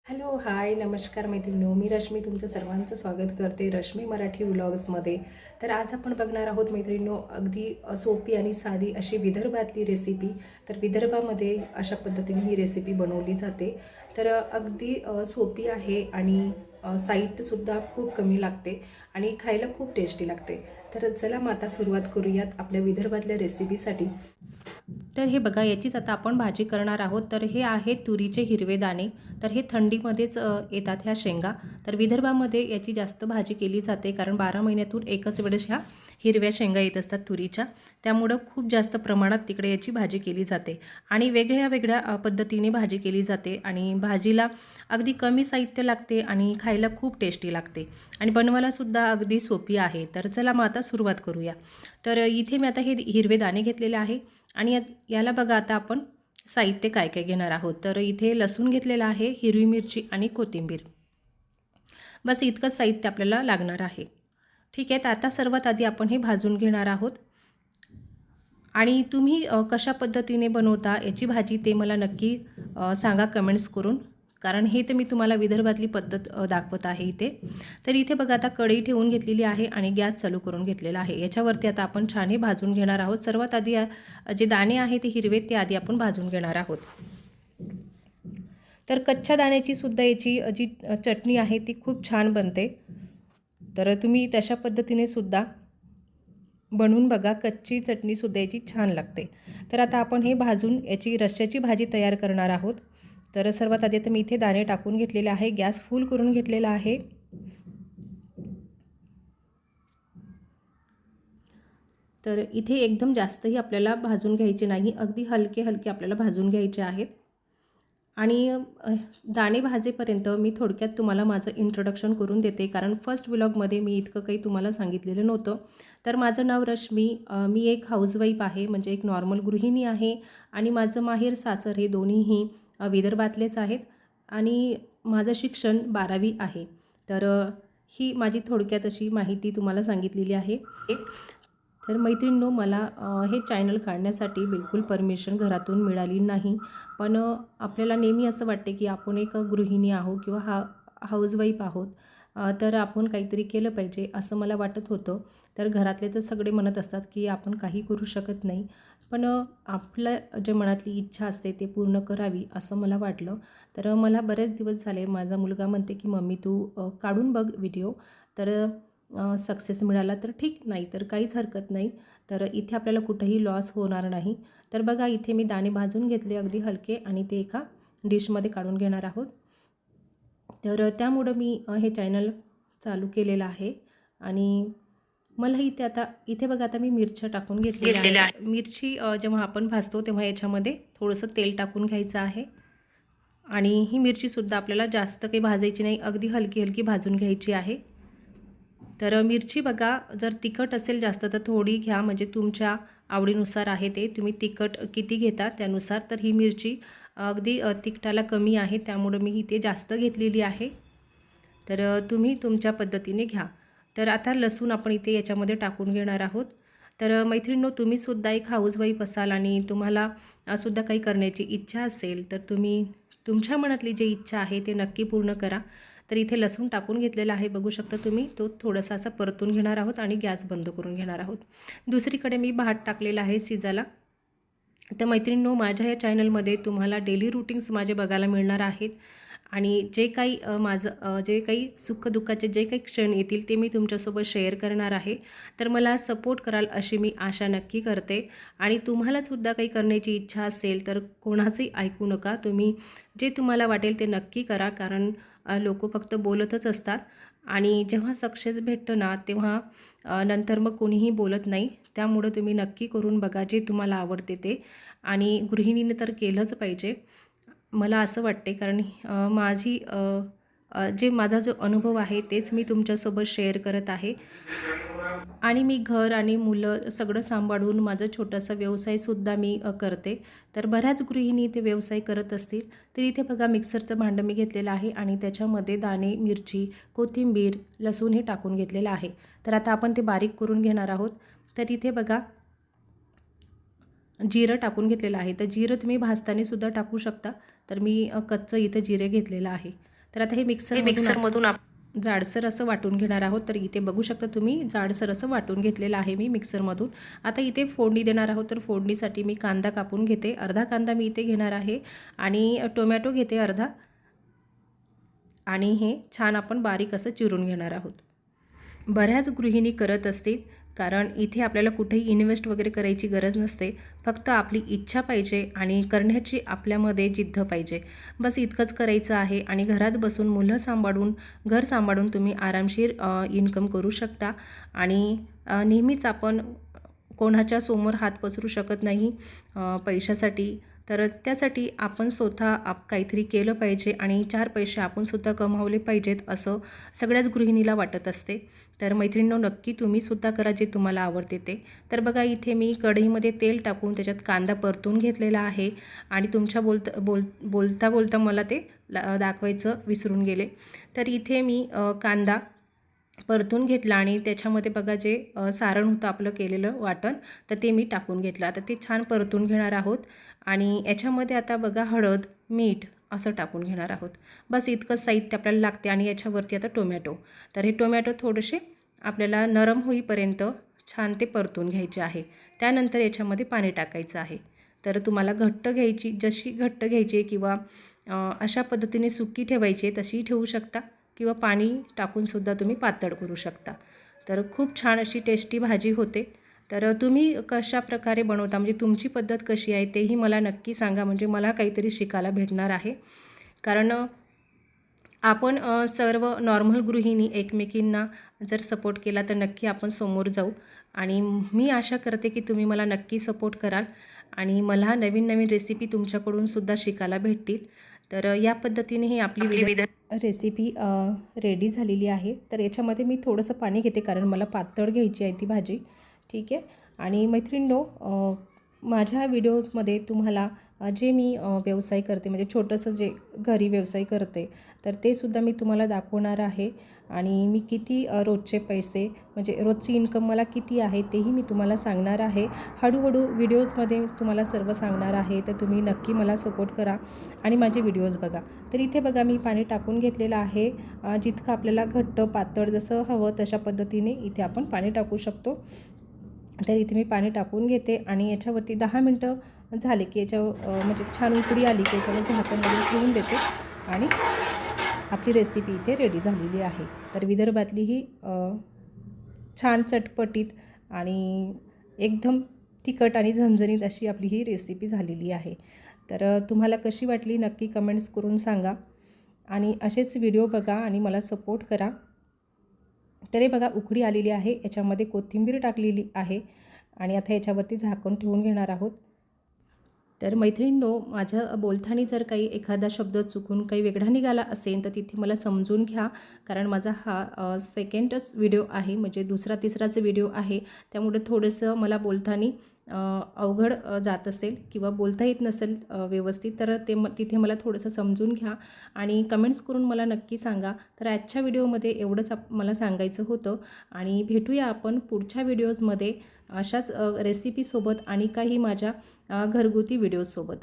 Hello, हाय, नमस्कार मैत्रिणींनो. मी रश्मी तुमचं सर्वांचं स्वागत करते रश्मी मराठी व्लॉग्समध्ये. तर आज आपण बघणार आहोत मैत्रिणींनो, अगदी सोपी आणि साधी अशी विदर्भातली रेसिपी. तर विदर्भामध्ये अशा पद्धतीने ही रेसिपी बनवली जाते. तर अगदी सोपी आहे आणि साहित्यसुद्धा खूप कमी लागते आणि खायला खूप टेस्टी लागते. तर चला मग आता सुरुवात करूयात आपल्या विदर्भातल्या रेसिपीसाठी. तर हे बघा, याचीच आता आपण भाजी करणार आहोत. तर हे आहेत तुरीचे हिरवे दाणे. तर हे थंडीमध्येच येतात ह्या शेंगा. तर विदर्भामध्ये याची जास्त भाजी केली जाते, कारण 12 महिन्यातून एकच वेळेस ह्या हिरव्या शेंगा येत असतात तुरीच्या. त्यामुळं खूप जास्त प्रमाणात तिकडे याची भाजी केली जाते आणि वेगळ्या वेगळ्या पद्धतीने भाजी केली जाते आणि भाजीला अगदी कमी साहित्य लागते आणि खायला खूप टेस्टी लागते आणि बनवायलासुद्धा अगदी सोपी आहे. तर चला मग आता सुरुवात करूया. तर इथे मी आता हे हिरवे दाणे घेतलेले आहे आणि याला बघा, आता आपण साहित्य काय काय घेणार आहोत. तर इथे लसूण घेतलेला आहे, हिरवी मिरची आणि कोथिंबीर. बस इतकंच साहित्य आपल्याला लागणार आहे. ठीक आहे. तर आता सर्वात आधी आपण हे भाजून घेणार आहोत आणि तुम्ही कशा पद्धतीने बनवता याची भाजी ते मला नक्की सांगा कमेंट्स करून, कारण हे तर मी तुम्हाला विदर्भातली पद्धत दाखवत आहे इथे. तर इथे बघा, आता कढई ठेवून घेतलेली आहे आणि गॅस चालू करून घेतलेला आहे. याच्यावरती आता आपण छान हे भाजून घेणार आहोत. सर्वात आधी जे दाणे आहेत ते हिरवे ते आधी आपण भाजून घेणार आहोत. तर कच्च्या दाण्याची सुद्धा याची जी चटणी आहे ती खूप छान बनते. तर तुम्ही तशा पद्धतीने सुद्धा बनवून बघा, कच्ची चटणीसुद्धा याची छान लागते. तर आता आपण हे भाजून याची रश्श्याची भाजी तयार करणार आहोत. तर सर्वात आधी आता मी इथे दाणे टाकून घेतलेले आहे, गॅस फुल करून घेतलेला आहे. तर इथे एकदम जास्तही आपल्याला भाजून घ्यायचे नाही, अगदी हलके हलके आपल्याला भाजून घ्यायचे आहेत. आणि दाणे भाजेपर्यंत मी थोडक्यात तुम्हाला माझं इंट्रोडक्शन करून देते, कारण फर्स्ट व्लॉगमध्ये मी इतकं काही तुम्हाला सांगितलेलं नव्हतं. तर माझं नाव रश्मी, मी एक हाऊसवाईफ आहे, म्हणजे एक नॉर्मल गृहिणी आहे आणि माझं माहेर सासर हे दोन्हीही विदर्भातलेच आहेत आणि माझं शिक्षण 12वी आहे. तर ही माझी थोडक्यात अशी माहिती तुम्हाला सांगितलेली आहे. तर मैत्रिणींनो, मला हे चॅनल काढण्यासाठी बिलकुल परमिशन घरातून मिळाली नाही. पण आपल्याला नेहमी असं वाटते की आपण एक गृहिणी आहोत किंवा हाऊसवाईफ आहोत, तर आपण काहीतरी केलं पाहिजे असं मला वाटत होतं. तर घरातले तर सगळे म्हणत असतात की आपण काही करू शकत नाही, पण आपलं जे मनातली इच्छा असते ते पूर्ण करावी असं मला वाटलं. तर मला बरेच दिवस झाले माझा मुलगा म्हणते की मम्मी तू काढून बघ व्हिडिओ, तर सक्सेस मिळाला तर ठीक, नाही तर काहीच हरकत नाही. तर इथे आपल्याला कुठंही लॉस होणार नाही. तर बघा, इथे मी दाणे भाजून घेतले अगदी हलके आणि ते एका डिशमध्ये काढून घेणार आहोत. तर त्यामुळं मी हे चॅनल चालू केलेलं आहे आणि मला इथे बघा, आता मी मिरच्या टाकून घेतलेल्या आहे. मिरची जेव्हा आपण भाजतो तेव्हा याच्यामध्ये थोडंसं तेल टाकून घ्यायचं आहे आणि ही मिरचीसुद्धा आपल्याला जास्त काही भाजायची नाही, अगदी हलकी हलकी भाजून घ्यायची आहे. तर मिरची बघा, जर तिखट असेल जास्त तर थोडी घ्या, म्हणजे तुमच्या आवडीनुसार आहे ते, तुम्ही तिखट किती घेता त्यानुसार. तर ही मिरची अगदी तिखटाला कमी आहे, त्यामुळं मी इथे जास्त घेतलेली आहे. तर तुम्ही तुमच्या पद्धतीने घ्या. तर आता लसूण आपण इथे याच्यामध्ये टाकून घेणार आहोत. तर मैत्रिणींनो, तुम्हीसुद्धा एक हाऊसवाईफ असाल आणि तुम्हाला सुद्धा काही करण्याची इच्छा असेल, तर तुम्ही तुमच्या मनातली जी इच्छा आहे ते नक्की पूर्ण करा. तर इथे लसूण टाकून घेतलेला आहे, बघू शकता तुम्ही. तो थोडासा असा परतून घेणार आहोत आणि गॅस बंद करून घेणार आहोत. दुसरीकडे मी भात टाकलेला आहे शिजायला. तर मैत्रिणींनो, माझ्या या चॅनलमध्ये तुम्हाला डेली रूटीन्स माझे बघायला मिळणार आहेत आणि जे काही जे काही सुखदुःखाचे जे काही क्षण येतील ते मी तुमच्यासोबत शेअर करणार आहे. तर मला सपोर्ट कराल अशी मी आशा नक्की करते आणि तुम्हालासुद्धा काही करण्याची इच्छा असेल तर कोणाचंही ऐकू नका. तुम्ही जे तुम्हाला वाटेल ते नक्की करा, कारण लोक फक्त बोलतच असतात आणि जेव्हा सक्सेस भेटतं ना तेव्हा नंतर मग कोणीही बोलत नाही. त्यामुळं तुम्ही नक्की करून बघा जे तुम्हाला आवडते ते, आणि गृहिणीने तर केलंच पाहिजे मला असं वाटते, कारण माझा जो अनुभव आहे तेच मी तुमच्यासोबत शेअर करत आहे आणि मी घर आणि मुलं सगळं सांभाळून माझा छोटासा व्यवसायसुद्धा मी करते. तर बऱ्याच गृहिणी ते व्यवसाय करत असतील. तर इथे बघा, मिक्सरचं भांडं मी घेतलेलं आहे आणि त्याच्यामध्ये दाणे, मिरची, कोथिंबीर, लसूण हे टाकून घेतलेलं आहे. तर आता आपण ते बारीक करून घेणार आहोत. तर इथे बघा, जिरं टाकून घेतलेलं आहे. तर जिरं तुम्ही भाजताना सुद्धा टाकू शकता. तर मी कच्चं इथं जिरे घेतलेलं आहे तर आता हे मिक्सरमधून जाडसर असं वाटून घेणार आहोत। तर इथे बघू शकता तुम्ही जाडसर असं वाटून घेतलेलं आहे मी मिक्सरमधून। आता इथे फोडणी देणार आहोत, तर फोडणीसाठी मी कांदा कापून घेते। अर्धा कांदा मी इथे घेणार आहे आणि टोमॅटो घेते अर्धा, आणि हे छान आपण बारीक असं चिरून घेणार आहोत। बऱ्याच गृहिणी करत असतील, कारण इथे आपल्याला कुठेही इन्व्हेस्ट वगैरे करायची गरज नसते, फक्त आपली इच्छा पाहिजे आणि करण्याची आपल्यामध्ये जिद्द पाहिजे, बस इतकंच करायचं आहे। आणि घरात बसून मुलं सांभाळून घर सांभाळून तुम्ही आरामशीर इन्कम करू शकता। आणि नेहमीच आपण कोणाच्या समोर हात पसरू शकत नाही पैशासाठी, तर त्यासाठी आपण स्वतः काहीतरी केलं पाहिजे आणि 4 पैसे आपण सुद्धा कमावले पाहिजेत असं सगळ्याच गृहिणीला वाटत असते। तर मैत्रिणींनो, नक्की तुम्ही सुद्धा करा जे तुम्हाला आवडते ते। तर बघा इथे मी कढईमध्ये तेल टाकून त्याच्यात कांदा परतून घेतलेला आहे, आणि तुमच्या बोलता मला ते दाखवायचं विसरून गेले। तर इथे मी कांदा परतून घेतला आणि त्याच्यामध्ये बघा जे सारण होतं आपलं केलेलं वाटण, तर ते मी टाकून घेतलं। आता ते छान परतून घेणार आहोत आणि याच्यामध्ये आता बघा हळद, मीठ असं टाकून घेणार आहोत। बस इतकंच साहित्य आपल्याला लागते। आणि याच्यावरती आता टोमॅटो, तर हे टोमॅटो थोडेसे आपल्याला नरम होईपर्यंत छान ते परतून घ्यायचे आहे। त्यानंतर याच्यामध्ये पाणी टाकायचं आहे। तर तुम्हाला घट्ट घ्यायची, जशी घट्ट घ्यायची किंवा अशा पद्धतीने सुकी ठेवायची तशीही ठेवू शकता, किंवा पाणी टाकूनसुद्धा तुम्ही पातळ करू शकता। तर खूप छान अशी टेस्टी भाजी होते। तर तुम्ही कशा प्रकारे बनवता, म्हणजे तुमची पद्धत कशी आहे तेही मला नक्की सांगा, म्हणजे मला काहीतरी शिकायला भेटणार आहे। कारण आपण सर्व नॉर्मल गृहिणी एकमेकींना जर सपोर्ट केला तर नक्की आपण समोर जाऊ। आणि मी आशा करते की तुम्ही मला नक्की सपोर्ट कराल आणि मला नवीन नवीन रेसिपी तुमच्याकडून सुद्धा शिकायला भेटतील। तर या पद्धतीने ही आपली रेसिपी रेडी झालेली आहे। तर याच्यामध्ये मी थोडंसं पाणी घेते, कारण मला पातळ घ्यायची आहे ती भाजी, ठीक आहे। आणि मैत्रिणींनो, माझ्या व्हिडिओजमध्ये तुम्हाला जे मी व्यवसाय करते, म्हणजे छोटंसं जे घरी व्यवसाय करते, तर ते सुद्धा मी तुम्हाला दाखवणार आहे। आणि मी किती रोजचे पैसे, म्हणजे रोजची इन्कम मला किती आहे तेही मी तुम्हाला सांगणार आहे। हळूहळू व्हिडिओजमध्ये तुम्हाला सर्व सांगणार आहे। तर तुम्ही नक्की मला सपोर्ट करा आणि माझे व्हिडिओज बघा। तर इथे बघा मी पाणी टाकून घेतलेलं आहे। जितकं आपल्याला घट्ट पातळ जसं हवं तशा पद्धतीने इथे आपण पाणी टाकू शकतो। तर इथे मी पाणी टाकून घेते आणि याच्यावरती 10 मिनटं झाले की म्हणजे छान उकळी आली की याच्यावर झाकण वगैरे ठेवून देते, आणि आपली रेसिपी इथे रेडी झालेली आहे। तर विदर्भातली ही छान चटपटीत आणि एकदम तिखट आणि झणझणीत अशी आपली ही रेसिपी झालेली आहे। तर तुम्हाला कशी वाटली नक्की कमेंट्स करून सांगा, आणि असेच व्हिडिओ बघा आणि मला सपोर्ट करा। तर हे बघा उकळी आलेली आहे, याच्यामध्ये कोथिंबीर टाकलेली आहे, आणि आता याच्यावरती झाकण ठेवून घेणार आहोत। तर मैत्रिणींनो, माझं बोलताना जर काही एखादा शब्द चुकून काही वेगळा निघाला असेल तर तिथे मला समजून घ्या, कारण माझा हा सेकंडच व्हिडिओ आहे, म्हणजे दुसरा तिसराच व्हिडिओ आहे। त्यामुळे थोडंसं मला बोलताना अवघड जात असेल किंवा बोलता येत नसेल व्यवस्थित, तर तिथे मला थोडंसं समजून घ्या आणि कमेंट्स करून मला नक्की सांगा। तर आजच्या व्हिडिओमध्ये एवढंच मला सांगायचं होतं, आणि भेटूया आपण पुढच्या व्हिडिओजमध्ये अशाच रेसिपीसोबत आणि काही माझ्या घरगुती व्हिडिओसोबत।